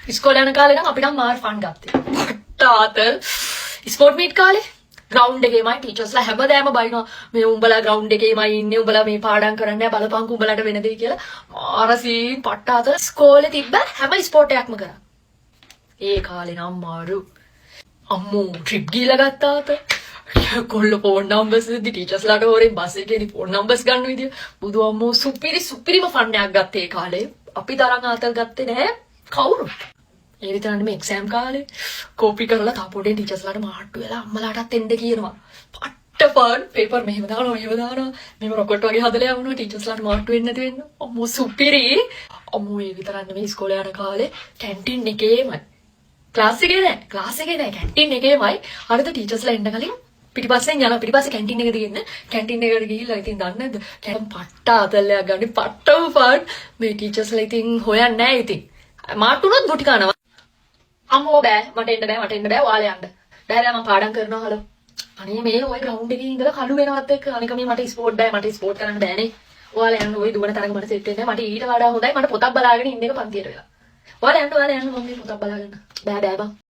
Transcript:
ඉස්කෝලේ යන කාලේ නම් අපි නම් මාර් ෆන් ගත්තේ. පට්ටාතල් ස්පෝර්ට් මීට් කාලේ ග්‍රවුන්ඩ් එකේමයි ටීචර්ස්ලා හැමදාම බයිනවා මේ උඹලා ග්‍රවුන්ඩ් එකේමයි ඉන්නේ උඹලා මේ පාඩම් කරන්නේ බලපංකු උඹලාට වෙන දෙයි කියලා. මාර සීන් පට්ටාතල් ඉස්කෝලේ තිබ්බ හැම ස්පෝර්ට් එකක්ම කරා. ඒ කාලේ නම් මාරු අම්මෝ ට්‍රිප් ගිහලා ගත්තාත. කොල්ල ෆෝන් නම්බර්ස් දෙදි ටීචර්ස්ලාට හොරෙන් බස් එකේදී ෆෝන් නම්බර්ස් ගන්න විදිය. බුදු අම්මෝ සුපිරිම ෆන් එකක් ගත්තේ ඒ කාලේ. අපි තරම් ආතල් ගත්තේ නැහැ කවුරුත්. ඒ විතරනේ මේ එක්සෑම් කාලේ කෝපි කරලා තාපෝඩෙන් ටීචර්ස්ලාට මාට්ටු වෙලා අම්මලාටත් එන්න කියනවා. පට්ට ෆන් පේපර් මෙහෙම දානවා. මෙහෙම රොකට් වගේ හදලා යවනවා ටීචර්ස්ලාට මාට්ටු වෙන්නේ නැති වෙන්න. අම්මෝ සුපිරි. අම්මෝ ඒ විතරනේ මේ ඉස්කෝලේ යන කාලේ කැන්ටින් එකේමයි. ක්ලාස් එකේ නෑ කැන්ටින් එකේමයි. හරිද ටීචර්ස්ලා එන්න කලින් පිටිපස්සෙන් යනවා. පිටිපස්සේ කැන්ටින් එක තියෙන. කැන්ටින් එකට ගිහිල්ලා ඉතින් දන්නේ නැද්ද? කැම් පට්ට අතල්ලයක් ගන්න පට්ටම ෆන්. මේ ටීචර්ස්ලා ඉතින් හොයන්නේ නැහැ ඉතින්. මාට්ටුනොත් ගුටි කනවා. අම්මෝ බෑ මට එන්න බෑ ඔයාලා යන්න. බෑ මම පාඩම් කරනවා හලෝ. අනේ මේ ඔය ග්‍රවුන්ඩ් එකේ ඉඳලා කළු වෙනවත් එක්ක අනික මේ මට ස්පෝර්ට් බෑ මට ස්පෝර්ට් කරන්න බෑනේ. ඔයාලා යන්න ඔය දුවන තරඟ මට සෙට් වෙන්නේ නැහැ. මට ඊට වඩා හොඳයි මට පොතක් බලාගෙන ඉන්න එක පන්තියට වෙලා. ඔයාලා යන්න මම මේ පොතක් බලාගෙන. බෑ බං.